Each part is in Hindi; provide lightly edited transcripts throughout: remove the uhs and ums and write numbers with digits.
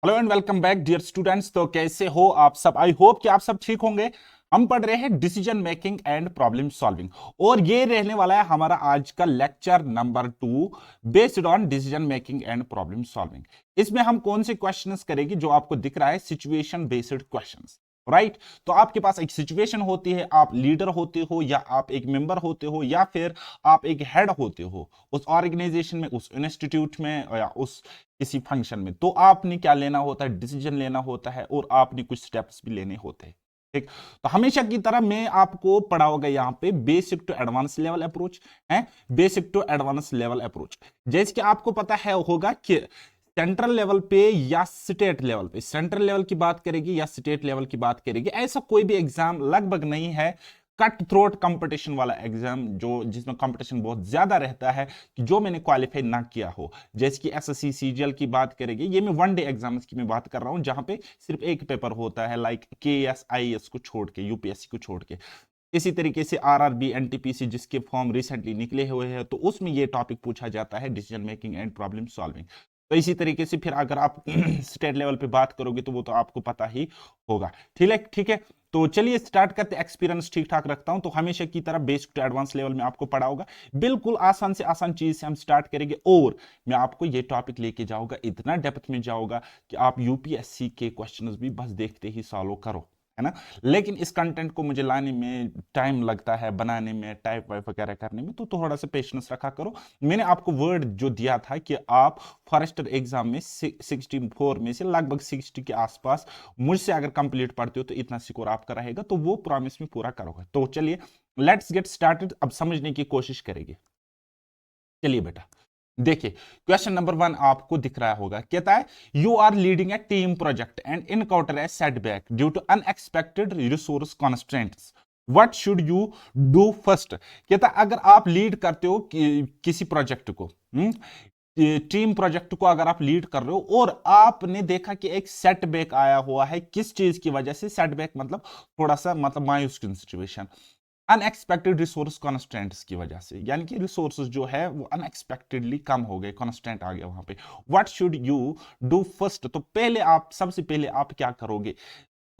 Hello and welcome back dear students. तो कैसे हो आप सब? आई होप कि आप सब ठीक होंगे। हम पढ़ रहे हैं decision making and problem solving और ये रहने वाला है हमारा आज का lecture number 2 based on decision making and problem solving. इसमें हम कौन से क्वेश्चंस करेंगे? जो आपको दिख रहा है सिचुएशन बेस्ड क्वेश्चंस, राइट। तो आपके पास एक सिचुएशन होती है, आप लीडर होते हो या आप एक मेंबर होते हो या फिर आप एक हेड होते हो उस ऑर्गेनाइजेशन में, उस इंस्टीट्यूट में या उस किसी फंक्शन में। तो आपने क्या लेना होता है? डिसीजन लेना होता है और आपने कुछ स्टेप्स भी लेने होते हैं, ठीक। तो हमेशा की तरह मैं आपको पढ़ाऊंगा यहां पे basic to advance level approach है। Basic to advance level approach जैसे कि आपको पता है होगा कि सेंट्रल लेवल पे या स्टेट लेवल पे, सेंट्रल लेवल की बात करेगी या स्टेट लेवल की बात करेगी, ऐसा कोई भी एग्जाम लगभग नहीं है कट थ्रोट कंपटीशन वाला एग्जाम जो जिसमें कंपटीशन बहुत ज्यादा रहता है कि जो मैंने क्वालिफाई ना किया हो। जैसे कि एसएससी सीजीएल की बात करेंगे, ये मैं वन डे एग्जाम्स की मैं बात कर रहा हूं जहां पे सिर्फ एक पेपर होता है, लाइक केएएस आईएएस को छोड़ के, यूपीएससी को छोड़ के। इसी तरीके से आरआरबी एनटीपीसी जिसके फॉर्म रिसेंटली निकले हुए हैं तो उसमें ये टॉपिक पूछा जाता है decision making and problem solving. तो इसी तरीके से फिर अगर आप स्टेट लेवल पे बात करोगे तो वो तो आपको पता ही होगा, ठीक है ठीक है। तो चलिए स्टार्ट करते, एक्सपीरियंस ठीक ठाक रखता हूं तो हमेशा की तरह बेसिक टू एडवांस लेवल में आपको पढ़ा होगा। बिल्कुल आसान से आसान चीज से हम स्टार्ट करेंगे और मैं आपको ये टॉपिक लेके जाऊंगा, इतना डेप्थ में जाऊंगा कि आप यूपीएससी के क्वेश्चंस भी बस देखते ही सॉल्व करो, है ना। लेकिन इस कंटेंट को मुझे लाने में टाइम लगता है, बनाने में, टाइप वाइप वगैरह करने में, तो थोड़ा सा पेशेंस रखा करो। मैंने आपको वर्ड जो दिया था कि आप फॉरेस्टर एग्जाम में 64 में से लगभग 60 के आसपास मुझसे अगर कंप्लीट पढ़ते हो तो इतना स्कोर आपका रहेगा, तो वो प्रॉमिस में पूरा करोगे। तो चलिए लेट्स गेट स्टार्टेड, अब समझने की कोशिश करेंगे। चलिए बेटा देखिए, क्वेश्चन नंबर 1 आपको दिख रहा होगा, कहता है you are leading a team project and encounter a setback due to unexpected resource constraints. What should you do first? कहता है अगर आप लीड करते हो किसी प्रोजेक्ट को, टीम प्रोजेक्ट को अगर आप लीड कर रहे हो और आपने देखा कि एक सेटबैक आया हुआ है, किस चीज की वजह से? सेटबैक मतलब थोड़ा सा मतलब मायूस सिचुएशन, अनएक्सपेक्टेड रिसोर्स कॉन्स्टेंट्स की वजह से, यानी कि रिसोर्सेज जो है वो अनएक्सपेक्टेडली कम हो गए, कॉन्स्टेंट आ गया वहां पे। What should you do first? तो पहले आप, सबसे पहले आप क्या करोगे?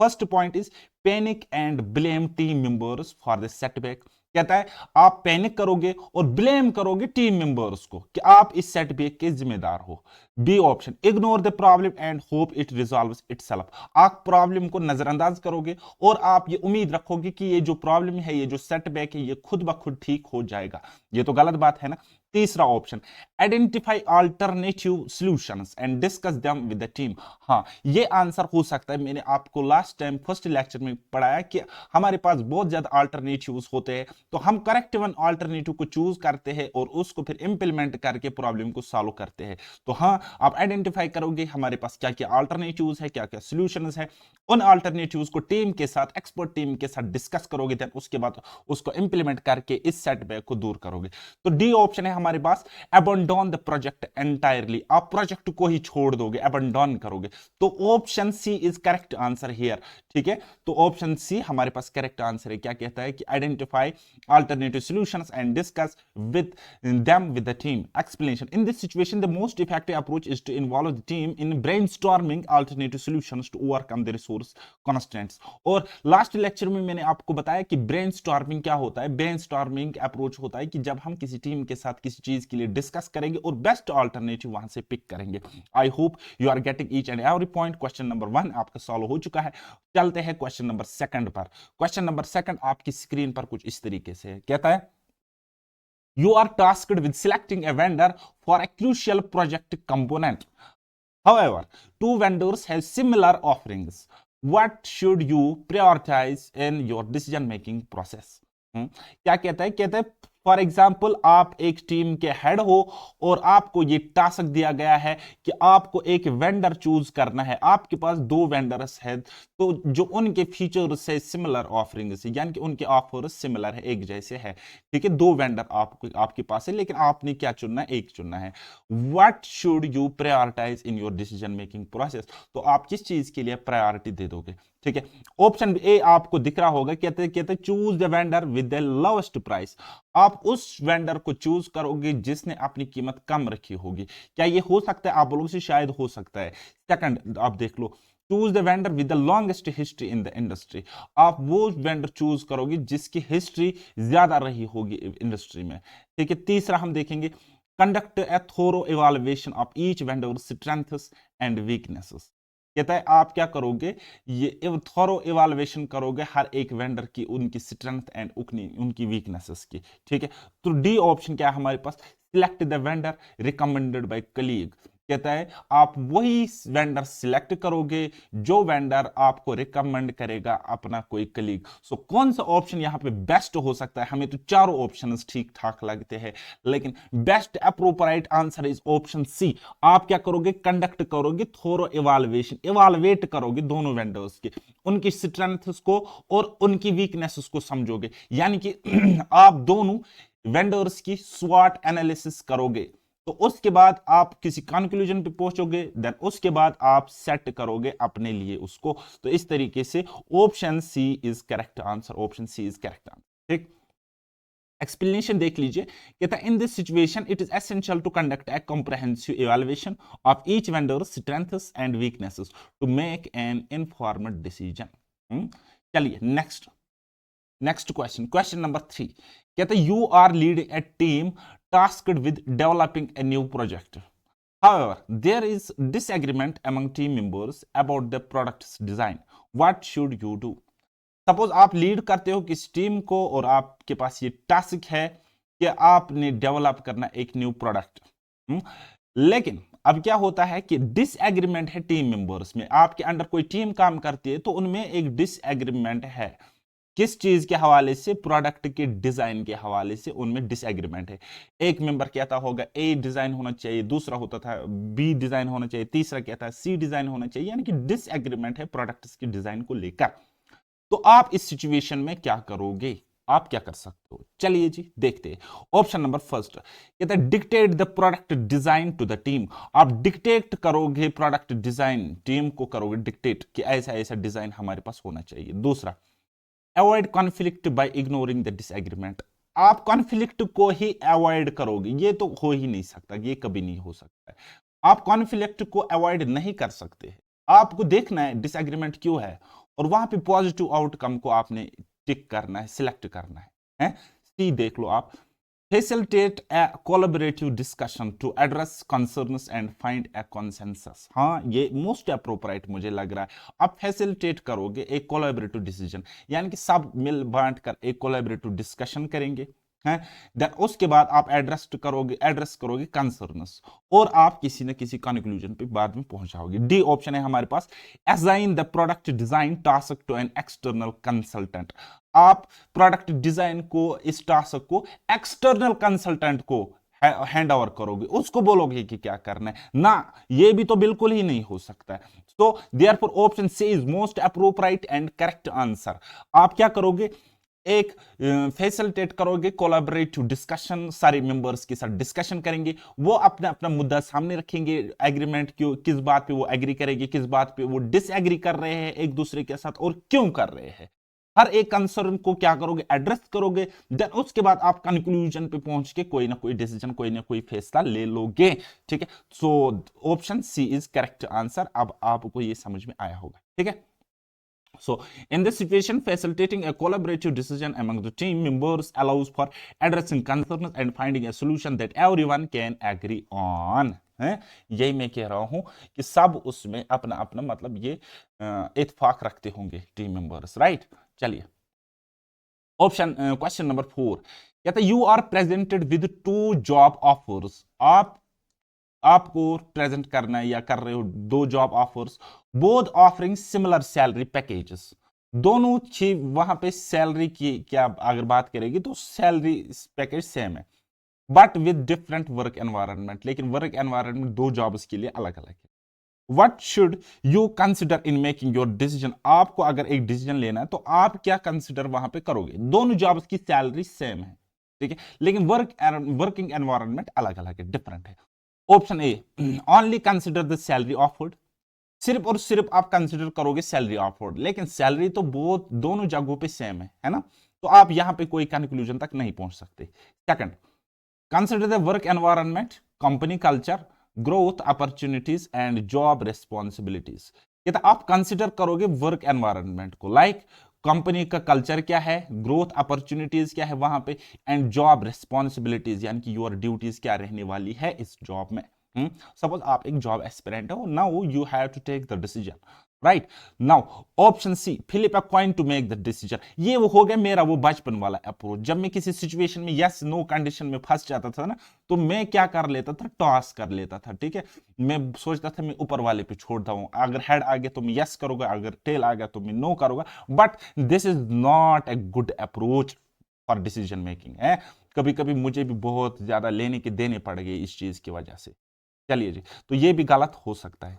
First point is panic and blame team members for the setback. कहता है आप पैनिक करोगे और ब्लेम करोगे टीम मेंबर्स को कि आप इस सेटबैक के जिम्मेदार हो। B option, ignore the problem and hope it resolves itself. आप प्रॉब्लम को नजरअंदाज करोगे और आप ये उम्मीद रखोगे कि ये जो प्रॉब्लम है, ये जो सेटबैक है, ये खुद ब खुद ठीक हो जाएगा। ये तो गलत बात है ना। तीसरा option, identify alternative solutions and discuss them with the team. हाँ, ये आंसर हो सकता है। मैंने आपको लास्ट टाइम फर्स्ट लेक्चर में पढ़ाया कि हमारे पास बहुत ज्यादा अल्टरनेटिव्स होते हैं, तो हम करेक्ट वन अल्टरनेटिव को चूज करते हैं और उसको फिर इंप्लीमेंट करके प्रॉब्लम को सॉल्व करते हैं। तो हाँ, आप आइडेंटिफाई करोगे हमारे पास क्या क्या अल्टरनेटिव्स है, क्या क्या सॉल्यूशंस है, उन अल्टरनेटिव्स को टीम के साथ, एक्सपर्ट टीम के साथ डिस्कस करोगे, देन उसके बाद उसको इंप्लीमेंट करके इस सेटबैक को दूर करोगे। तो डी ऑप्शन है हमारे पास, अबंडोन द प्रोजेक्ट एंटायरली। आप प्रोजेक्ट को ही छोड़ दोगे, अबंडोन करोगे। तो option C is correct answer here, ठीक है। तो ऑप्शन सी हमारे पास करेक्ट आंसर है। क्या कहता है कि identify alternative solutions and discuss with them with the team. Explanation: in this situation the most effective approach is to involve the team in brainstorming alternative solutions to overcome the resource constraints. और लास्ट लेक्चर में मैंने आपको बताया कि ब्रेनस्टॉर्मिंग क्या होता है। ब्रेनस्टॉर्मिंग अप्रोच होता है कि जब हम किसी टीम के साथ किसी चीज के लिए डिस्कस करेंगे और बेस्ट ऑल्टरनेटिव वहां से पिक करेंगे। I hope you are getting each and every point. Question number 1 आपका सॉल्व हो चुका है। चलते हैं क्वेश्चन नंबर 2 पर। क्वेश्चन नंबर 2 आपकी स्क्रीन पर कुछ इस तरीके से है, कहता है you are tasked with selecting a vendor for a crucial project component. However, two vendors have similar offerings. What should you prioritize in your decision making process? क्या कहता है? कहता है फॉर एग्जाम्पल आप एक टीम के हेड हो और आपको ये टास्क दिया गया है कि आपको एक वेंडर चूज करना है। आपके पास दो वेंडर्स हैं तो जो उनके फीचर्स से सिमिलर ऑफरिंग्स है, यानी कि उनके ऑफर सिमिलर है, एक जैसे है, ठीक है। दो वेंडर आपके पास है लेकिन आपने क्या चुनना है? एक चुनना है। What should you prioritize in your decision making process? तो आप किस चीज के लिए प्रायोरिटी दे दोगे, ठीक है। ऑप्शन ए आपको दिख रहा होगा, कहते choose the vendor with the lowest price. आप आप उस वेंडर को चूज करोगे जिसने अपनी कीमत कम रखी होगी। क्या ये हो सकता है? आप बोलोगे से शायद हो सकता है। सेकंड, आप देख लो, choose the vendor with the longest history in the industry. आप वो वेंडर चूज करोगे जिसकी हिस्ट्री ज्यादा रही होगी इंडस्ट्री में। ठीक है। तीसरा हम देखेंगे, conduct a thorough evaluation of each vendor strengths and weaknesses. कहता है आप क्या करोगे, ये थोरो इवैल्यूएशन करोगे हर एक वेंडर की, उनकी स्ट्रेंथ एंड उनकी वीकनेसेस की। ठीक है। तो डी ऑप्शन क्या है हमारे पास, select the vendor recommended by colleague. कहता है आप वही वेंडर सिलेक्ट करोगे जो वेंडर आपको रिकमेंड करेगा अपना कोई कलीग। सो कौन सा ऑप्शन यहां पे बेस्ट हो सकता है? हमें तो चारों ऑप्शंस ठीक ठाक लगते हैं, लेकिन best appropriate answer is option C. आप क्या करोगे, कंडक्ट करोगे थोरो इवैल्यूएशन, इवैल्यूएट करोगे दोनों वेंडर्स के, उनकी स्ट्रेंथ्स को और उनकी वीकनेसेस को समझोगे। यानी कि आप दोनों वेंडर्स की स्वॉट एनालिसिस करोगे, तो उसके बाद आप किसी कंक्लूजन पे पहुंचोगे, देन उसके बाद आप सेट करोगे अपने लिए उसको। तो इस तरीके से option C is correct answer, option C is correct answer. ठीक। एक्सप्लेनेशन देख लीजिए। कहता है in this situation it is essential to conduct a comprehensive evaluation of each vendors strengths and weaknesses to make an informed decision. चलिए नेक्स्ट क्वेश्चन, क्वेश्चन नंबर 3। कहता है you are leading a team tasked with developing a new project. However, there is disagreement among team members about the product's design. What should you do? Suppose आप लीड करते हो किसी टीम को और आपके पास ये टास्क है कि आपने डेवलप करना एक न्यू प्रोडक्ट। लेकिन अब क्या होता है कि डिसएग्रीमेंट है टीम मेंबर्स में। आपके अंडर कोई टीम काम करती है तो उनमें एक डिसएग्रीमेंट है। किस चीज के हवाले से? प्रोडक्ट के डिजाइन के हवाले से उनमें डिसएग्रीमेंट है। एक मेंबर कहता होगा ए डिजाइन होना चाहिए, दूसरा होता था बी डिजाइन होना चाहिए, तीसरा कहता है सी डिजाइन होना चाहिए। यानी कि डिसएग्रीमेंट है प्रोडक्ट्स के डिजाइन को लेकर। तो आप इस सिचुएशन में क्या करोगे? आप क्या कर सकते हो? चलिए जी देखते हैं। ऑप्शन नंबर फर्स्ट कहता है dictate the product design to the team. आप डिक्टेट करोगे प्रोडक्ट डिजाइन, टीम को करोगे डिक्टेट कि ऐसा ऐसा डिजाइन हमारे पास होना चाहिए। दूसरा, avoid conflict by ignoring the disagreement. आप कॉन्फ्लिक्ट को ही अवॉइड करोगे, ये तो हो ही नहीं सकता, ये कभी नहीं हो सकता है। आप कॉन्फ्लिक्ट को अवॉइड नहीं कर सकते हैं। आपको देखना है डिसएग्रीमेंट क्यों है और वहां पे पॉजिटिव आउटकम को आपने टिक करना है, सिलेक्ट करना है? सी देख लो आप, facilitate a collaborative discussion to address concerns and find a consensus। हाँ, ये मोस्ट अप्रोप्रिएट मुझे लग रहा है। आप फैसिलिटेट करोगे एक कोलैबोरेटिव डिसीजन, यानी कि सब मिल बांट कर एक कोलैबोरेटिव डिस्कशन करेंगे हैं। देन उसके बाद आप एड्रेस करोगे कंसर्न्स और आप किसी न किसी कंक्लूजन पे बाद में पहुंचाओगे। डी ऑप्शन है हमारे पास, assign the product design task to an external consultant. आप प्रोडक्ट डिजाइन को, इस टास्क को एक्सटर्नल कंसल्टेंट को हैंड ओवर करोगे, उसको बोलोगे कि क्या करना है ना। ये भी तो बिल्कुल ही नहीं हो सकता है। तो therefore option C is most appropriate and correct answer. आप क्या करोगे, एक फैसिलिटेट करोगे कोलैबोरेटिव डिस्कशन, सारे मेंबर्स के साथ डिस्कशन करेंगे, वो अपना अपना मुद्दा सामने रखेंगे, एग्रीमेंट क्यों, किस बात पे वो एग्री करेंगे, किस बात पे वो डिसएग्री कर रहे हैं एक दूसरे के साथ और क्यों कर रहे हैं। हर एक कंसर्न को क्या करोगे, एड्रेस करोगे। देन उसके बाद आप कंक्लूजन पे पहुंच के कोई ना कोई डिसीजन, कोई ना कोई फैसला ले लोगे। ठीक है। So option C is correct answer. अब आपको ये समझ में आया होगा। ठीक है। So, in this situation, facilitating a collaborative decision among the team members allows for addressing concerns and finding a solution that everyone can agree on। यही मैं कह रहा हूं कि सब उसमें अपना अपना मतलब ये इत्तेफाक रखते होंगे टीम मेंबर्स, राइट। चलिए ऑप्शन, क्वेश्चन नंबर 4 कहता है you are presented with 2 job offers. आपको प्रेजेंट करना है या कर रहे हो 2 job offers, both offering similar salary packages. दोनों वहां पे सैलरी की क्या अगर बात करेगी तो सैलरी पैकेज सेम है, but with different work environment. लेकिन वर्क एनवायरनमेंट 2 जॉब्स के लिए अलग अलग है। What should you consider in making your decision? आपको अगर एक डिसीजन लेना है तो आप क्या कंसिडर वहां पे करोगे? दोनों जॉब्स की सैलरी सेम है, ठीक है, लेकिन वर्किंग एनवायरनमेंट अलग अलग है, डिफरेंट है। Option A, only consider the salary offered. सिर्फ और सिर्फ आप कंसिडर करोगे सैलरी ऑफर्ड, लेकिन सैलरी तो बहुत दोनों जगहों पे सेम है ना। तो आप यहां पे कोई कंक्लूजन तक नहीं पहुंच सकते। Second, consider the work environment, company culture, growth opportunities and job responsibilities. ये तो आप कंसिडर करोगे वर्क एनवायरनमेंट को, लाइक कंपनी का कल्चर क्या है, ग्रोथ अपॉर्चुनिटीज क्या है वहां पे, एंड जॉब रिस्पॉन्सिबिलिटीज यानी कि योर ड्यूटीज क्या रहने वाली है इस जॉब में। सपोज आप एक जॉब एस्पिरेंट हो, now you have to take the decision, right. Now option C, flip a coin to make the decision. ये वो हो गया मेरा वो बचपन वाला अप्रोच। जब मैं किसी सिचुएशन में यस नो कंडीशन में फंस जाता था ना, तो मैं क्या कर लेता था, टॉस कर लेता था, ठीक है। मैं सोचता था मैं ऊपर वाले पे छोड़ता हूं, अगर हेड आ गया तो मैं यस करूंगा, अगर टेल आ गया तो मैं नो करूंगा। But this is not a good approach for decision making है। कभी कभी मुझे भी बहुत ज्यादा लेने के देने पड़ गए इस चीज की वजह से। चलिए जी, तो ये भी गलत हो सकता है।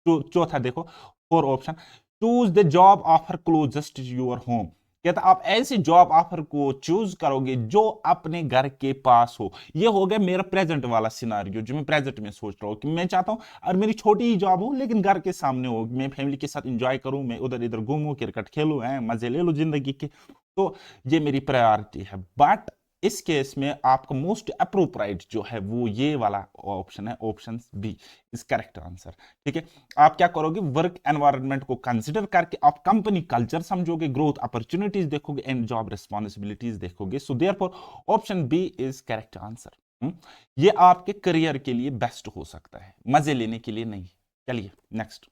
तो चौथा देखो, four option, choose the job offer closest to your home. कहता आप ऐसी जॉब ऑफर को चूज करोगे जो अपने घर के पास हो। ये हो गया मेरा प्रेजेंट वाला सिनारियो, जो मैं प्रेजेंट में सोच रहा हूं कि मैं चाहता हूं और मेरी छोटी ही जॉब हो लेकिन घर के सामने हो, मैं फैमिली के साथ एंजॉय करूं, मैं उधर इधर घूमूं, क्रिकेट खेलूं, मजे ले लो जिंदगी के। तो ये मेरी प्रायोरिटी है। बट इस केस में आपका मोस्ट अप्रोप्राइट जो है वो ये वाला ऑप्शन है, option B is correct answer. ठीक है, आप क्या करोगे, वर्क एनवायरनमेंट को कंसिडर करके आप कंपनी कल्चर समझोगे, ग्रोथ अपॉर्चुनिटीज देखोगे एंड जॉब रिस्पॉन्सिबिलिटीज देखोगे। So therefore option B is correct answer. ये आपके करियर के लिए बेस्ट हो सकता है, मजे लेने के लिए नहीं। चलिए next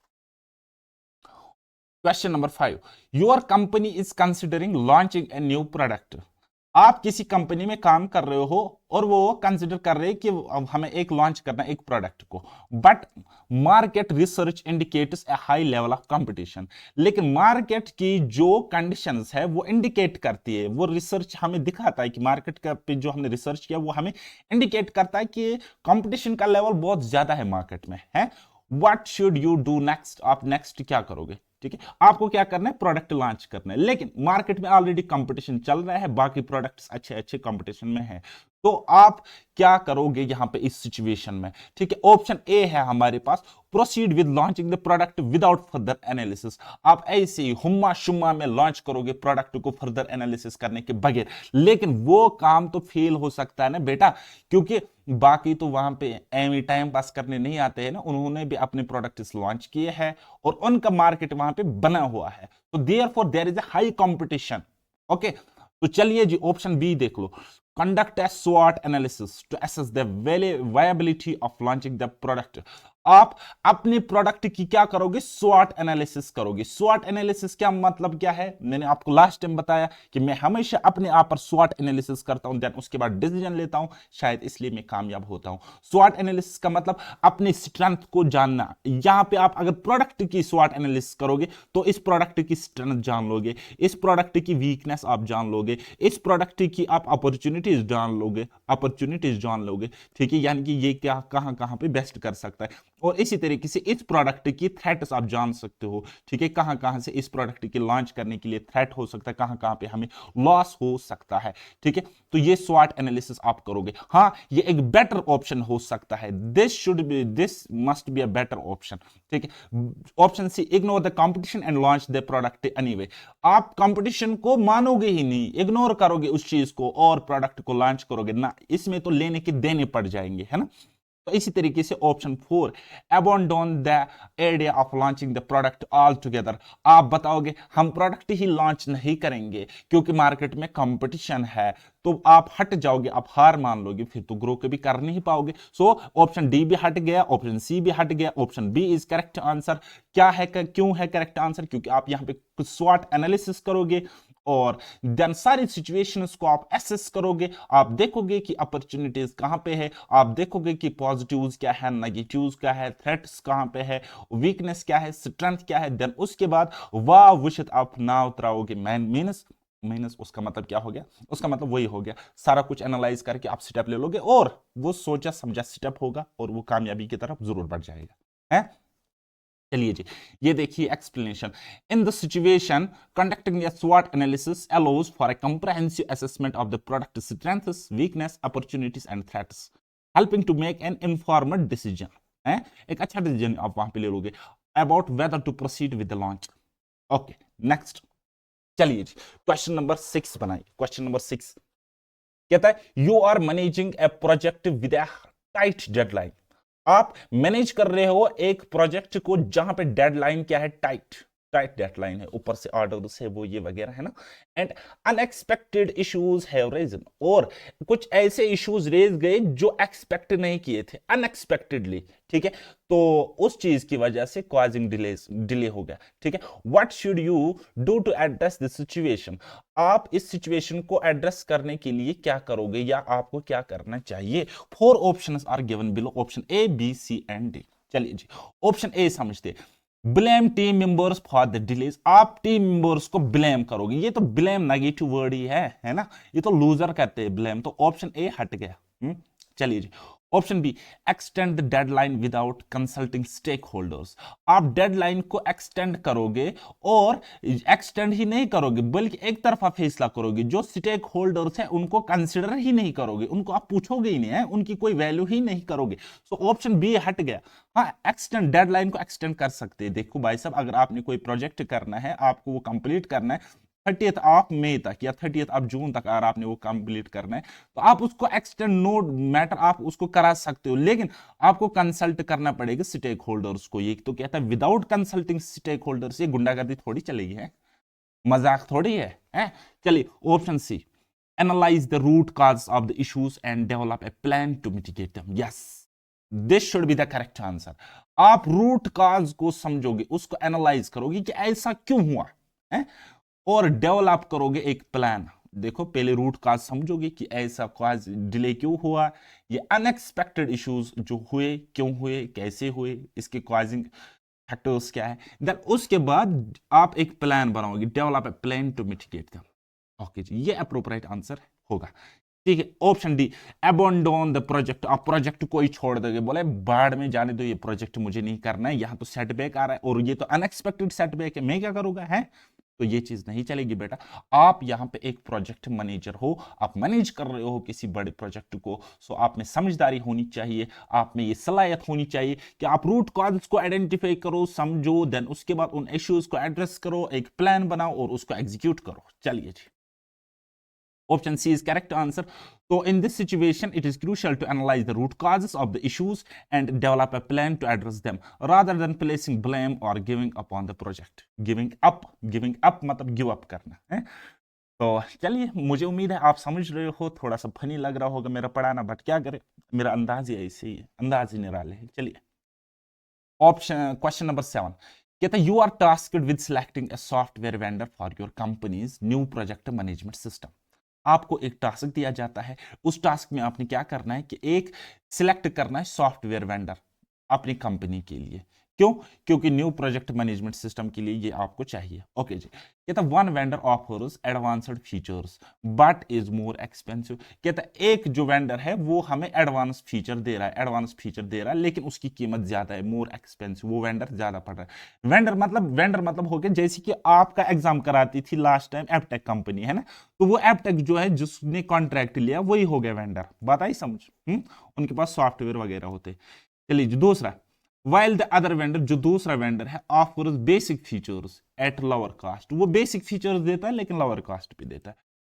question number 5, your company is considering launching a new product. आप किसी कंपनी में काम कर रहे हो और वो कंसिडर कर रहे हैं कि अब हमें एक लॉन्च करना है एक प्रोडक्ट को, but market research indicates a high level of competition. लेकिन मार्केट की जो कंडीशंस है वो इंडिकेट करती है, वो रिसर्च हमें दिखाता है कि मार्केट का पे जो हमने रिसर्च किया वो हमें इंडिकेट करता है कि कंपटीशन का लेवल बहुत ज्यादा है मार्केट में है। What should you do next, आप नेक्स्ट क्या करोगे? ठीक है, आपको क्या करना है, प्रोडक्ट लॉन्च करना है, लेकिन मार्केट में ऑलरेडी कंपटीशन चल रहा है, बाकी प्रोडक्ट्स अच्छे अच्छे कंपटीशन में है। तो आप क्या करोगे यहां पे इस सिचुएशन में? ठीक है, ऑप्शन ए है हमारे पास, proceed with launching the product without further analysis. आप ऐसे ही हुम्मा शुम्मा में लॉन्च करोगे प्रोडक्ट को फर्दर एनालिसिस करने के बगैर, लेकिन वो काम तो फेल हो सकता है ना बेटा, क्योंकि बाकी तो वहां पे एमी टाइम पास करने नहीं आते हैं ना, उन्होंने भी अपने प्रोडक्ट्स लॉन्च किए हैं और उनका मार्केट वहां पे बना हुआ है। तो therefore there is a high competition. Okay, तो चलिए जी ऑप्शन बी देख लो, conduct a SWOT analysis to assess the viability of launching the product। आप अपने प्रोडक्ट की क्या करोगे, स्वॉट एनालिसिस करोगे। स्वॉट एनालिसिस क्या मतलब क्या है, मैंने आपको लास्ट टाइम बताया कि मैं हमेशा अपने आप पर स्वॉट एनालिसिस करता हूं, देन उसके बाद डिसीजन लेता हूं, शायद इसलिए मैं कामयाब होता हूं। स्वॉट एनालिसिस का मतलब अपनी स्ट्रेंथ को जानना। यहां पे आप अगर प्रोडक्ट की स्वॉट एनालिसिस करोगे तो इस प्रोडक्ट की स्ट्रेंथ जान लोगे, इस प्रोडक्ट की वीकनेस आप जान लोगे, इस प्रोडक्ट की आप अपॉर्चुनिटीज जान लोगे, ठीक है, यानी कि ये क्या कहां कहां पे बेस्ट कर सकता है। और इसी तरीके से इस प्रोडक्ट की थ्रेट्स आप जान सकते हो, ठीक है, कहां कहां से इस प्रोडक्ट की लॉन्च करने के लिए थ्रेट हो सकता है, कहां कहां पे हमें लॉस हो सकता है। ठीक है, तो ये स्वॉट एनालिसिस आप करोगे। हाँ, ये एक बेटर ऑप्शन हो सकता है, this must be a better option. ठीक है, option C, ignore the competition and launch the product anyway. आप कंपटीशन को मानोगे ही नहीं, इग्नोर करोगे उस चीज को और प्रोडक्ट को लॉन्च करोगे ना, इसमें तो लेने के देने पड़ जाएंगे, है ना। तो इसी तरीके से option 4, abandon the idea of launching the product all together. आप बताओगे हम प्रोडक्ट ही लॉन्च नहीं करेंगे क्योंकि मार्केट में कंपटीशन है, तो आप हट जाओगे, आप हार मान लोगे, फिर तो ग्रो कभी कर नहीं पाओगे। सो ऑप्शन डी भी हट गया, ऑप्शन सी भी हट गया, option B is correct answer. क्या है, क्यों है करेक्ट आंसर? क्योंकि आप यहां पे कुछ स्वॉट एनालिसिस करोगे और देन सारी सिचुएशंस को आप एसेस करोगे, आप देखोगे कि अपॉर्चुनिटीज कहां पे है, आप देखोगे कि पॉजिटिव्स क्या है, नेगेटिव्स क्या है, थ्रेट्स कहां पे है, वीकनेस क्या है, स्ट्रेंथ क्या है, देन उसके बाद वाह विशित आप नाव उतराओगे। माइनस उसका मतलब क्या हो गया, उसका मतलब वही हो गया, सारा कुछ एनालाइज करके आप स्टेप ले लोगे और वो सोचा समझा स्टेप होगा और वो कामयाबी की तरफ जरूर बढ़ जाएगा, है। चलिए जी, ये देखिए explanation. In the situation conducting a स्वॉट analysis allows for a comprehensive assessment of the product strengths, weakness, opportunities and threats, helping to make an informed decision. है, एक अच्छा डिसीजन आप वहां पे ले लोगे about whether to proceed with the launch. Okay, next चलिए जी, क्वेश्चन नंबर 6 बनाइए। क्वेश्चन नंबर 6 कहता है you are managing a project with a tight deadline. आप मैनेज कर रहे हो एक प्रोजेक्ट को जहां पे डेडलाइन क्या है, टाइट टाइट डेडलाइन है, ऊपर से ऑर्डर्स है वो ये वगैरह है ना। And unexpected issues have risen, और कुछ ऐसे इश्यूज रेज गए जो एक्सपेक्ट नहीं किए थे, अनएक्सपेक्टेडली, ठीक है। तो उस चीज की वजह से कॉजिंग डिले हो गया, ठीक है। What should you do to address this situation. आप इस सिचुएशन को एड्रेस करने के लिए क्या करोगे या आपको क्या करना चाहिए। 4 options are given below, option A B C and D. चलिए जी, ऑप्शन ए समझते, blame team members for the delays. आप टीम मेंबर्स को ब्लेम करोगे, ये तो ब्लेम नेगेटिव वर्ड ही है ना, ये तो लूजर कहते हैं ब्लेम, तो ऑप्शन ए हट गया। चलिए जी, option B, extend the deadline without consulting stakeholders. आप डेडलाइन को एक्सटेंड करोगे, और एक्सटेंड ही नहीं करोगे बल्कि एक तरफा फैसला करोगे, जो स्टेक होल्डर्स है उनको कंसिडर ही नहीं करोगे, उनको आप पूछोगे ही नहीं है, उनकी कोई वैल्यू ही नहीं करोगे। सो ऑप्शन बी हट गया। हाँ, एक्सटेंड, डेडलाइन को एक्सटेंड कर सकते हैं। देखो भाई साहब, अगर आपने कोई प्रोजेक्ट करना है, आपको वो कंप्लीट करना है 30th ऑफ मई तक या 30th ऑफ जून तक, अगर आपने वो कंप्लीट करना है तो आप उसको एक्सटेंड, नो मैटर, आप उसको करा सकते हो, लेकिन आपको कंसल्ट करना पड़ेगा स्टेक होल्डर्स को। ये तो कहता है विदाउट कंसल्टिंग स्टेक होल्डर्स, ये गुंडागर्दी थोड़ी चलेगी है, मजाक थोड़ी है? चलिए, option C, analyse the root cause of the issues and develop a plan to mitigate them. Yes, this should be the correct answer. आप रूट कॉज को समझोगे, उसको एनालाइज करोगे कि ऐसा क्यों हुआ है, और डेवलप करोगे एक प्लान। देखो, पहले रूट काज समझोगे कि ऐसा काज डिले क्यों हुआ, ये अनएक्सपेक्टेड इश्यूज जो हुए क्यों हुए, कैसे हुए, इसके कॉजिंग फैक्टर्स क्या है। देन उसके बाद आप एक प्लान बनाओगे, develop a plan to mitigate them. Okay जी, ये अप्रोप्रिएट आंसर होगा, ठीक है। Option D, abandon the project. आप प्रोजेक्ट को ही छोड़ दोगे, बोले बाढ़ में जाने दो, ये प्रोजेक्ट मुझे नहीं करना है, यहां तो सेटबैक आ रहा है और ये तो अनएक्सपेक्टेड सेटबैक है, मैं क्या करूंगा है। तो ये चीज नहीं चलेगी बेटा। आप यहां पे एक प्रोजेक्ट मैनेजर हो, आप मैनेज कर रहे हो किसी बड़े प्रोजेक्ट को, सो आप में समझदारी होनी चाहिए, आप में ये सलाहियत होनी चाहिए कि आप रूट कॉज को आइडेंटिफाई करो, समझो, देन उसके बाद उन इश्यूज को एड्रेस करो, एक प्लान बनाओ और उसको एग्जीक्यूट करो। चलिए जी, option C is correct answer. So in this situation, it is crucial to analyze the root causes of the issues and develop a plan to address them, rather than placing blame or giving up on the project. giving up मतलब give up करना है। तो चलिए, मुझे उम्मीद है आप समझ रहे हो, थोड़ा सा फनी लग रहा होगा मेरा पढ़ाना, बट क्या करे, मेरा अंदाज ही ऐसे ही है, अंदाज ही निराले है। चलिए, ऑप्शन, क्वेश्चन नंबर 7 कहता है you are tasked with selecting a software vendor for your company's new project management system. आपको एक टास्क दिया जाता है, उस टास्क में आपने क्या करना है कि एक सिलेक्ट करना है सॉफ्टवेयर वेंडर अपनी कंपनी के लिए। क्यों? क्योंकि न्यू प्रोजेक्ट मैनेजमेंट सिस्टम के लिए ये आपको चाहिए। ओके जी, कहता one vendor offers advanced features but is more expensive. कहता एक जो वेंडर है वो हमें एडवांस फीचर दे रहा है, लेकिन उसकी कीमत ज्यादा है, मोर एक्सपेंसिव, वो वेंडर ज्यादा पड़ रहा है। वेंडर मतलब हो गया जैसे कि आपका एग्जाम कराती थी लास्ट टाइम एपटेक कंपनी, है ना, तो वो एपटेक जो है जिसने कॉन्ट्रैक्ट लिया वही हो गया वेंडर। बात आई समझ? उनके पास सॉफ्टवेयर वगैरह होते। चलिए जी, दूसरा, while the other vendor, जो दूसरा वेंडर है, offers basic features at lower cost, वो बेसिक फीचर्स देता है लेकिन लोअर कॉस्ट पे देता है।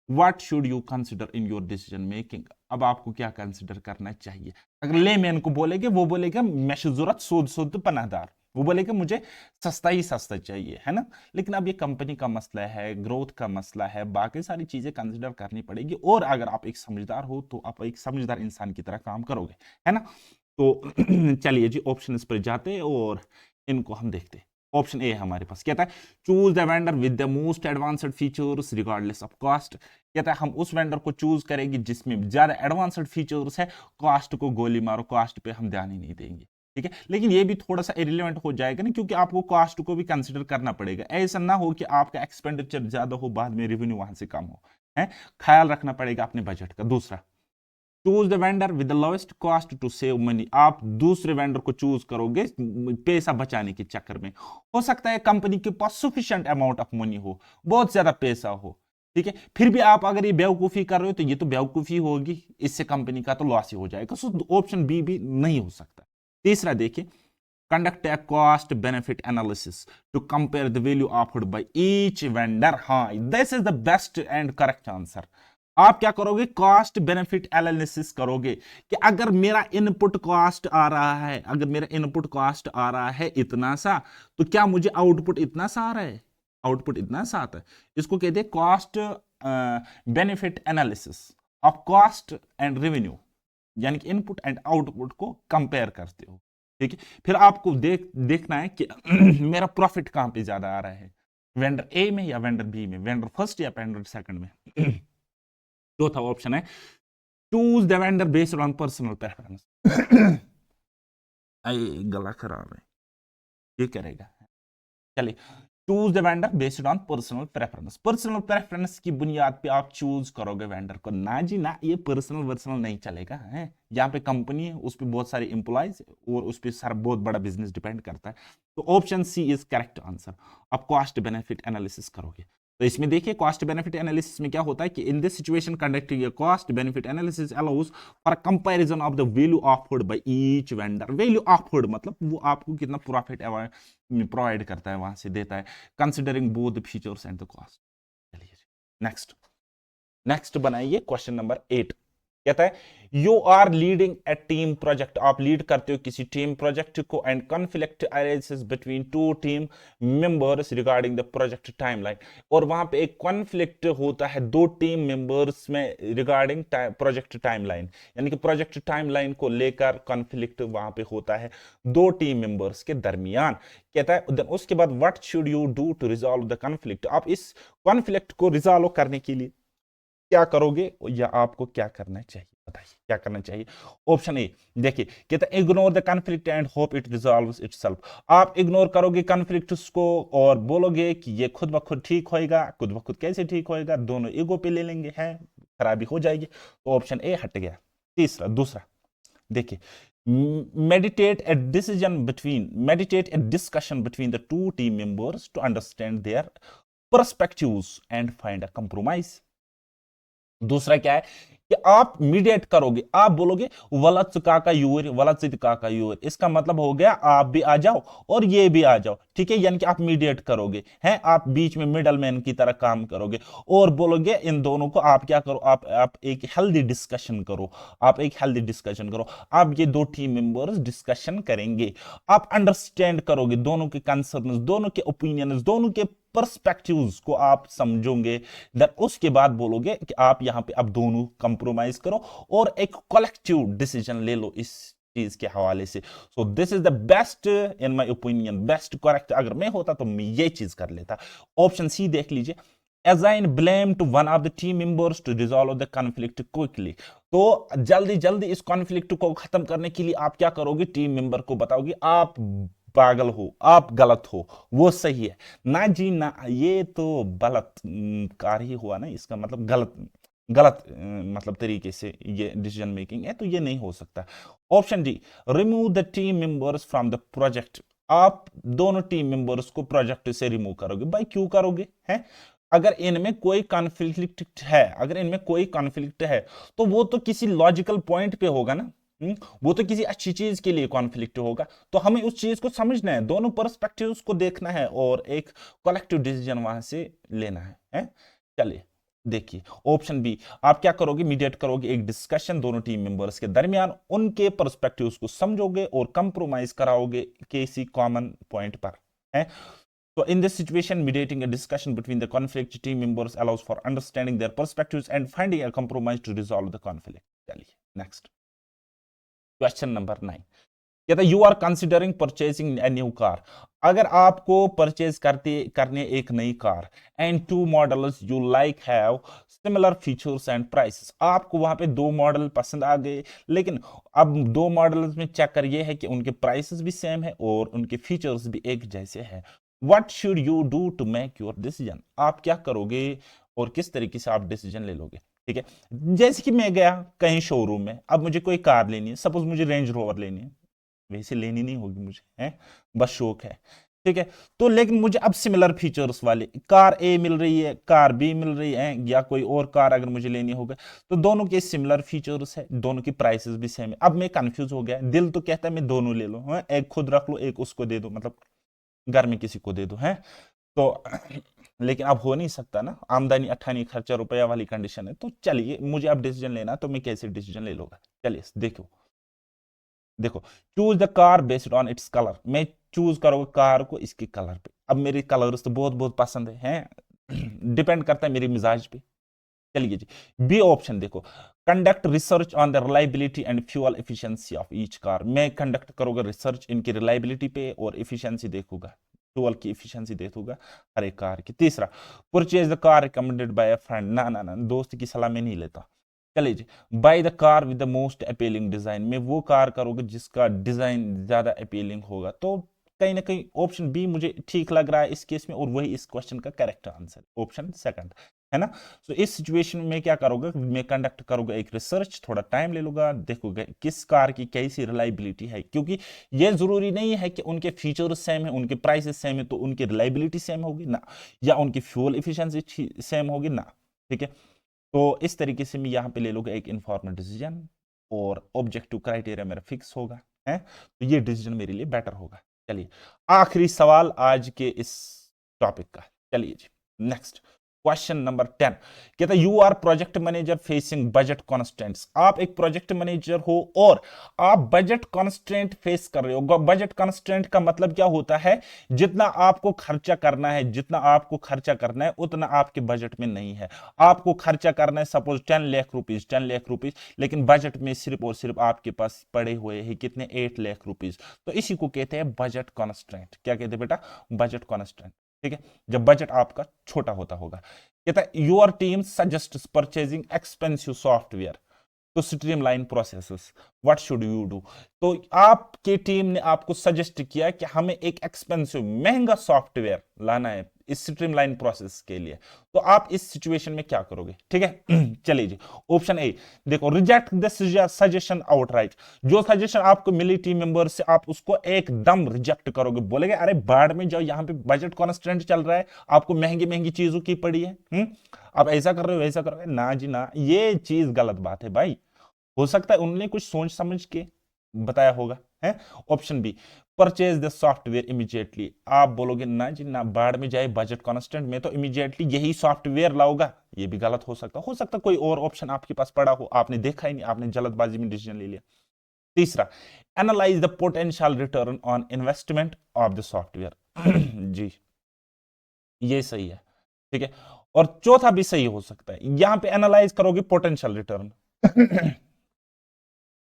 What should you consider in your decision making? अब आपको क्या कंसिडर करना चाहिए? अगर लेमैन को बोलेगे, वो बोलेगा मैं जरूरत शुद्ध पनाहदार, वो बोलेगा मुझे सस्ता ही सस्ता चाहिए, है ना। लेकिन अब ये कंपनी का मसला है, ग्रोथ का मसला है, बाकी सारी चीजें कंसिडर करनी पड़ेगी, और अगर आप एक समझदार हो तो आप एक समझदार इंसान की तरह काम करोगे, है ना। तो चलिए जी, ऑप्शन पर जाते हैं और इनको हम देखते हैं। ऑप्शन ए हमारे पास कहता है choose the vendor with the most advanced features regardless of cost. कहता है हम उस वेंडर को चूज करेंगे जिसमें ज्यादा एडवांस्ड फीचर्स है, कॉस्ट को गोली मारो, कॉस्ट पे हम ध्यान ही नहीं देंगे, ठीक है। लेकिन ये भी थोड़ा सा इरिलेवेंट हो जाएगा ना, क्योंकि आपको कॉस्ट को भी कंसिडर करना पड़ेगा। ऐसा ना हो कि आपका एक्सपेंडिचर ज्यादा हो, बाद में रेवेन्यू वहां से कम हो, है, ख्याल रखना पड़ेगा अपने बजट का। दूसरा, choose the vendor with the lowest cost to save money. आप दूसरे वेंडर को चूज करोगे पैसा बचाने के चक्कर में। हो सकता है कंपनी के पास सफिशिएंट अमाउंट ऑफ मनी हो, बहुत ज्यादा पैसा हो, ठीक है, फिर भी आप अगर ये बेवकूफी कर रहे हो तो ये तो बेवकूफी होगी, इससे कंपनी का तो लॉस ही हो जाएगा। सो ऑप्शन बी भी नहीं हो सकता। तीसरा देखिए, conduct a cost benefit analysis to compare the value offered by each vendor. हाँ, this is the best and correct answer. आप क्या करोगे, कॉस्ट बेनिफिट एनालिसिस करोगे कि अगर मेरा इनपुट कॉस्ट आ रहा है, अगर मेरा इनपुट कॉस्ट आ रहा है इतना सा, तो क्या मुझे आउटपुट इतना सा आ रहा है, आउटपुट इतना सा आता है। इसको कहते हैं cost benefit analysis of cost and revenue, यानी कि इनपुट एंड आउटपुट को कंपेयर करते हो, ठीक है। फिर आपको देखना है कि मेरा प्रॉफिट कहां पे ज्यादा आ रहा है, वेंडर ए में या वेंडर बी में, वेंडर फर्स्ट या वेंडर सेकंड में। चौथा ऑप्शन है choose the vendor based on personal preference. गला खराब है, ये करेगा। चलिए, choose the vendor based on personal preference. Personal preference की बुनियाद पे आप चूज करोगे वेंडर को, ना जी ना, ये पर्सनल नहीं चलेगा है। यहाँ पे कंपनी है, उस पर बहुत सारे एम्प्लॉयज और उस पर सारा बहुत बड़ा बिजनेस डिपेंड करता है। तो option C is correct answer. आप कॉस्ट बेनिफिट एनालिसिस करोगे। तो इसमें देखिए कॉस्ट बेनिफिट एनालिसिस में क्या होता है कि इन this situation conducting cost benefit analysis allows for comparison of the value offered by each vendor. Value offered मतलब वो आपको कितना प्रॉफिट प्रोवाइड करता है, वहां से देता है, considering both the features and the cost. चलिए नेक्स्ट बनाइए क्वेश्चन नंबर 8। कहता है you are leading a team project, आप लीड करते हो किसी टीम प्रोजेक्ट को, and conflict arises between two team members regarding the project timeline. और वहां पे एक कॉन्फ्लिक्ट होता है दो टीम मेंबर्स में रिगार्डिंग प्रोजेक्ट टाइमलाइन, यानी कि प्रोजेक्ट टाइमलाइन को लेकर कॉन्फ्लिक्ट वहां पे होता है दो टीम मेंबर्स के दरमियान। कहता है उसके बाद what should you do to resolve the conflict, आप इस कॉन्फ्लिक्ट को रिजॉल्व करने के लिए क्या करोगे या आपको क्या करना चाहिए, बताइए क्या करना चाहिए। ऑप्शन ए देखिए, कहता है ignore the conflict and hope it resolves itself. आप इग्नोर करोगे कॉन्फ्लिक्ट को और बोलोगे कि ये खुद ब खुद ठीक होएगा। खुद ब खुद कैसे ठीक होएगा, दोनों ईगो पे ले लेंगे, हैं खराबी हो जाएगी। तो ऑप्शन ए हट गया। दूसरा देखिए, meditate a discussion between the two team members to understand their perspectives and find a compromise। दूसरा क्या है कि आप मीडिएट करोगे, आप बोलोगे वलच काका यूर वलचित काका यूर, इसका मतलब हो गया आप भी आ जाओ और ये भी आ जाओ, ठीक है। यानी कि आप मीडिएट करोगे, हैं आप बीच में मिडल मैन की तरह काम करोगे और बोलोगे इन दोनों को आप क्या करो, आप एक हेल्दी डिस्कशन करो, आप एक हेल्दी डिस्कशन करो। आप ये दो टीम मेंबर्स डिस्कशन करेंगे, आप अंडरस्टैंड करोगे दोनों के कंसर्न्स, दोनों के ओपिनियंस, दोनों के पर्सपेक्टिव्स को आप समझोगे। देन उसके बाद बोलोगे कि आप यहां पे अब दोनों कंप्रोमाइज करो और एक कलेक्टिव डिसीजन ले लो इस चीज के हवाले से। So this is the best in my opinion, best correct. अगर मैं होता तो मैं ये चीज कर लेता। ऑप्शन सी देख लीजिए, assign blame to one of the team members to resolve the conflict quickly। तो जल्दी इस कॉन्फ्लिक्ट को खत्म करने के लिए आप क्या करोगे, टीम मेंबर को बताओगे आप पागल हो, आप गलत हो, वो सही है ना जी ना, ये तो बलात्कार ही हुआ ना, इसका मतलब गलत मतलब तरीके से ये डिसीजन मेकिंग है, तो ये नहीं हो सकता। Option D, remove the team members from the project. आप दोनों टीम मेंबर्स को प्रोजेक्ट से रिमूव करोगे। भाई क्यों करोगे, हैं अगर इनमें कोई कॉन्फ्लिक्ट है, अगर इनमें कोई कॉन्फ्लिक्ट है तो वो तो किसी लॉजिकल पॉइंट पे होगा ना, वो तो किसी अच्छी चीज के लिए कॉन्फ्लिक्ट होगा। तो हमें उस चीज को समझना है, दोनों पर्सपेक्टिव्स को देखना है और एक कलेक्टिव डिसीजन वहां से लेना है? चलिए देखिए ऑप्शन बी, आप क्या करोगे, मीडिएट करोगे एक डिस्कशन दोनों टीम मेंबर्स के दरमियान, उनके पर्सपेक्टिव्स को समझोगे और कंप्रोमाइज कराओगे किसी कॉमन पॉइंट पर, है। So in this situation, mediating a discussion between the conflict team members allows for understanding their perspectives and finding a compromise to resolve the conflict। चलिए नेक्स्ट क्वेश्चन नंबर 9। कहता है you are considering purchasing a new car. अगर आपको परचेज करने एक नई car and two models you like have similar features and prices. आपको वहां पे दो मॉडल पसंद आ गए, लेकिन अब दो मॉडल्स में चक्कर ये है कि उनके प्राइसेस भी सेम है और उनके फीचर्स भी एक जैसे हैं। What should you do to make your decision? आप क्या करोगे और किस तरीके से आप डिसीजन ले लोगे, ठीक है। जैसे कि मैं गया कहीं शोरूम में, अब मुझे कोई कार लेनी है, सपोज मुझे रेंज रोवर लेनी है, वैसे लेनी नहीं होगी मुझे, है बस शौक है। ठीक है। तो लेकिन मुझे अब सिमिलर फीचर्स वाले कार ए मिल रही है, कार बी मिल रही है, या कोई और कार अगर मुझे लेनी होगा, तो दोनों के सिमिलर फीचर्स है, दोनों की प्राइसेस भी सेम है। अब मैं कंफ्यूज हो गया, दिल तो कहता है मैं दोनों ले लूं, हाँ? एक खुद रख लो, एक उसको दे दो, मतलब घर में किसी को दे दो, है तो लेकिन अब हो नहीं सकता ना, आमदनी अठानी खर्चा रुपया वाली कंडीशन है। तो चलिए, मुझे अब डिसीजन लेना, तो मैं कैसे डिसीजन ले लूंगा, चलिए देखो। देखो, choose the car based on its colour, मैं चूज करूंगा कार को इसके कलर पे। अब मेरे कलर्स तो बहुत बहुत पसंद हैं डिपेंड करता है मेरी मिजाज पे। चलिए जी, बी ऑप्शन देखो, conduct research on the reliability and fuel efficiency of each car, मैं कंडक्ट करूंगा रिसर्च इनकी रिलायबिलिटी पे और एफिशिएंसी देखूंगा, फ्यूल की एफिशिएंसी देखूंगा हर एक कार की। तीसरा, purchase the car recommended by a friend, ना ना ना, दोस्त की सलाह में नहीं लेता। चलिए जी, buy the car with the most appealing design, में वो कार करोगे जिसका डिजाइन ज्यादा अपीलिंग होगा। तो कहीं ना कहीं ऑप्शन बी मुझे ठीक लग रहा है इस केस में, और वही इस क्वेश्चन का करेक्ट आंसर, ऑप्शन सेकंड, है ना। तो इस सिचुएशन में क्या करोगे, मैं कंडक्ट करूंगा एक रिसर्च, थोड़ा टाइम ले लूंगा, देखोगे किस कार की कैसी रिलायबिलिटी है, क्योंकि ये जरूरी नहीं है कि उनके फीचर्स सेम है, उनके प्राइसेस सेम है तो उनकी रिलायबिलिटी सेम होगी ना, या उनकी फ्यूल एफिशिएंसी सेम होगी ना। ठीक है, तो इस तरीके से मैं यहाँ पे ले लूंगा एक इन्फॉर्मेड डिसीजन, और ऑब्जेक्टिव क्राइटेरिया मेरा फिक्स होगा, है तो ये डिसीजन मेरे लिए बेटर होगा। चलिए, आखिरी सवाल आज के इस टॉपिक का, चलिए जी नेक्स्ट, क्वेश्चन नंबर 10 कहता है, you are project manager facing budget constraints, आप एक प्रोजेक्ट मैनेजर हो और आप बजट कॉन्स्टेंट फेस कर रहे हो। बजट कॉन्स्टेंट का मतलब क्या होता है, जितना आपको खर्चा करना है, जितना आपको खर्चा करना है उतना आपके बजट में नहीं है। आपको खर्चा करना है suppose 10 lakh rupees, 10 lakh rupees, लेकिन बजट में सिर्फ और सिर्फ आपके पास पड़े हुए हैं कितने, 8 लाख रुपीज। तो इसी को कहते हैं बजट कॉन्स्टेंट। क्या कहते हैं बेटा, बजट कॉन्स्टेंट। ठीक है, जब बजट आपका छोटा होता होगा। कहता है, your team suggest purchasing expensive software to streamline processes, what should you do. तो आपकी टीम ने आपको सजेस्ट किया कि हमें एक एक्सपेंसिव महंगा सॉफ्टवेयर लाना है इस स्ट्रीमलाइन प्रोसेस के लिए, तो आप इस सिचुएशन में क्या करोगे। ठीक है चलिए जी, ऑप्शन ए देखो, रिजेक्ट द सजेशन आउटराइट, जो सजेशन आपको मिली टीम मेंबर से आप उसको एकदम रिजेक्ट करोगे, बोलेगे अरे बाढ़ में जाओ, यहाँ पे बजट कॉन्स्टेंट चल रहा है, आपको महंगी महंगी चीजों की पड़ी है, आप ऐसा कर रहे हो, ऐसा कर रहे हो, ना जी ना, ये चीज गलत बात है भाई। हो सकता है उन्होंने कुछ सोच समझ के बताया होगा, है। Option B, purchase the software immediately, आप बोलोगे ना जी ना, बाढ़ में जाए बजट कांस्टेंट में तो इमीडिएटली यही सॉफ्टवेयर लाओगा, ये भी गलत हो सकता कोई और ऑप्शन आपके पास पड़ा हो, आपने देखा ही नहीं, आपने जल्दबाजी में डिसीजन ले लिया। तीसरा, analyse the potential return on investment of the software जी, ये सही है। ठीक है, और चौथा भी सही हो सकता है, यहां पे एनालाइज करोगे potential return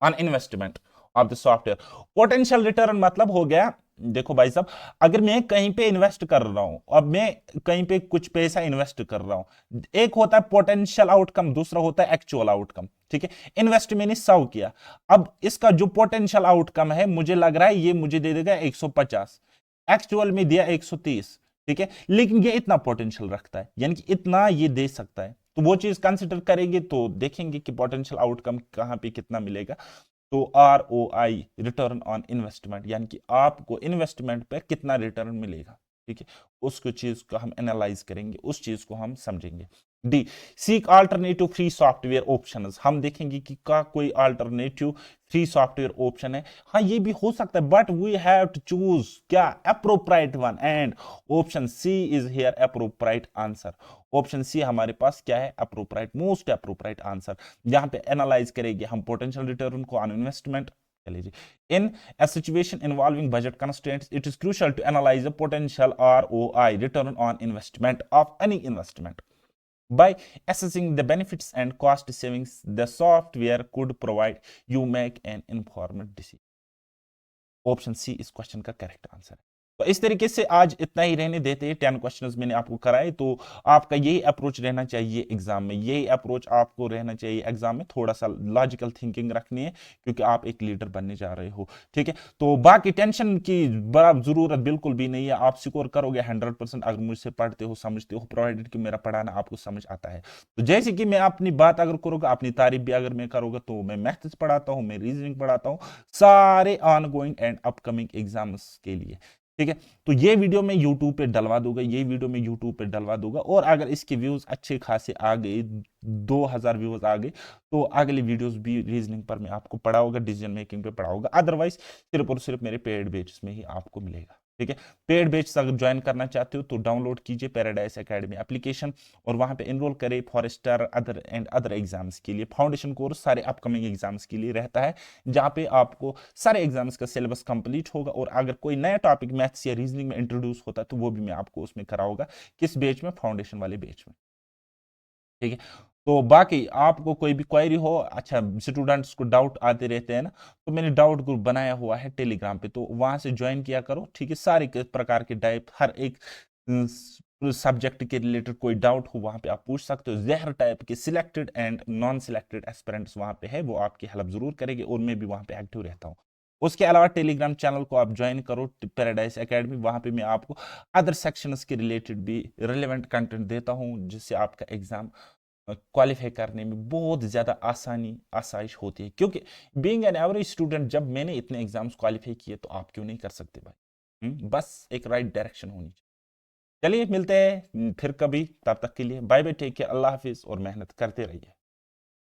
on investment of the software. Potential return मतलब हो गया, देखो भाई साहब, अगर मैं कहीं पे इन्वेस्ट कर रहा हूं, अब मैं कहीं पे कुछ पैसा इन्वेस्ट कर रहा हूं, एक होता है पोटेंशियल आउटकम, दूसरा होता है एक्चुअल आउटकम। ठीक है, इन्वेस्ट मैंने 100 किया, अब इसका जो पोटेंशियल आउटकम है मुझे लग रहा है ये मुझे दे देगा 150, एक्चुअल में दिया 130। ठीक है, लेकिन ये इतना पोटेंशियल रखता है, यानी कि इतना ये दे सकता है, तो वो चीज कंसिडर करेंगे तो देखेंगे कि पोटेंशियल आउटकम कहां पे कितना मिलेगा। तो ROI, रिटर्न ऑन इन्वेस्टमेंट, यानी कि आपको इन्वेस्टमेंट पे कितना रिटर्न मिलेगा। ठीक है, उसको चीज को हम एनालाइज करेंगे, उस चीज को हम समझेंगे। D, seek alternative free software options, हम देखेंगे कि का कोई अल्टरनेटिव फ्री सॉफ्टवेयर ऑप्शन है। हाँ, ये भी हो सकता है, but we have to choose क्या, appropriate one, and option C is here appropriate answer. Option C हमारे पास क्या है, अप्रोप्राइट, मोस्ट अप्रोप्राइट आंसर। यहां पे एनालाइज करेंगे हम पोटेंशियल रिटर्न को ऑन इन्वेस्टमेंट। चलिए जी, in a situation involving budget constraints, it is crucial to analyze the potential ROI, return on investment of any investment. By assessing the benefits and cost savings the software could provide, you make an informed decision. Option C इस क्वेश्चन का करेक्ट आंसर है। तो इस तरीके से आज इतना ही रहने देते हैं, 10 क्वेश्चंस मैंने आपको कराए, तो आपका यही अप्रोच रहना चाहिए एग्जाम में, यही अप्रोच आपको रहना चाहिए एग्जाम में, थोड़ा सा लॉजिकल थिंकिंग रखनी है, क्योंकि आप एक लीडर बनने जा रहे हो। ठीक है, तो बाकी टेंशन की बड़ा जरूरत बिल्कुल भी नहीं है, आप स्कोर करोगे 100% अगर मुझसे पढ़ते हो, समझते हो, प्रोवाइडेड कि मेरा पढ़ाना आपको समझ आता है। तो जैसे कि मैं अपनी बात अगर करूंगा, अपनी तारीफ भी अगर मैं करूंगा, तो मैं मैथ्स पढ़ाता हूं, मैं रीजनिंग पढ़ाता हूं, सारे on going and upcoming exams के लिए। ठीक है। तो ये वीडियो मैं यूट्यूब पे डलवा दूंगा, ये वीडियो मैं यूट्यूब पे डलवा दूंगा, और अगर इसके व्यूज अच्छे खासे आ गए, 2000 व्यूज आ गए, तो अगले वीडियोस भी रीजनिंग पर मैं आपको पढ़ाऊंगा, डिसीजन मेकिंग पे पढ़ाऊंगा। अदरवाइज सिर्फ और सिर्फ मेरे पेड बेच में ही आपको मिलेगा। ठीक है। पेड बैच अगर ज्वाइन करना चाहते हो तो डाउनलोड कीजिए पैराडाइज एकेडमी एप्लीकेशन, और वहां पे एनरोल करें फॉरेस्टर अदर एग्जाम्स के लिए। फाउंडेशन कोर्स सारे अपकमिंग एग्जाम्स के लिए रहता है, जहां पे आपको सारे एग्जाम्स का सिलेबस कंप्लीट होगा, और अगर कोई नया टॉपिक मैथ्स या रीजनिंग में इंट्रोड्यूस होता है तो वो भी मैं आपको उसमें कराऊंगा। किस बैच में? फाउंडेशन वाले बैच में। ठीक है। तो बाकी आपको कोई भी क्वेरी हो, अच्छा स्टूडेंट्स को डाउट आते रहते हैं ना, तो मैंने डाउट ग्रुप बनाया हुआ है टेलीग्राम पे, तो वहां से ज्वाइन किया करो। ठीक है। सारे प्रकार के टाइप, हर एक सब्जेक्ट के रिलेटेड कोई डाउट हो वहां पे आप पूछ सकते हो। जहर टाइप के selected and non selected aspirants वहां पे है, वो आपकी हेल्प जरूर करेंगे, और मैं भी वहां पे एक्टिव रहता हूँ। उसके अलावा टेलीग्राम चैनल को आप ज्वाइन करो, पैराडाइज एकेडमी, वहां पे मैं आपको अदर सेक्शंस के रिलेटेड भी रिलेवेंट कंटेंट देता हूं, जिससे आपका एग्जाम क्वालिफाई करने में बहुत ज़्यादा आसाइश होती है। क्योंकि बीइंग एन एवरेज स्टूडेंट, जब मैंने इतने एग्जाम्स क्वालिफाई किए, तो आप क्यों नहीं कर सकते भाई? बस एक राइट डायरेक्शन होनी चाहिए। चलिए मिलते हैं फिर कभी, तब तक के लिए बाय बाय, टेक केयर, अल्लाह हाफिज, और मेहनत करते रहिए।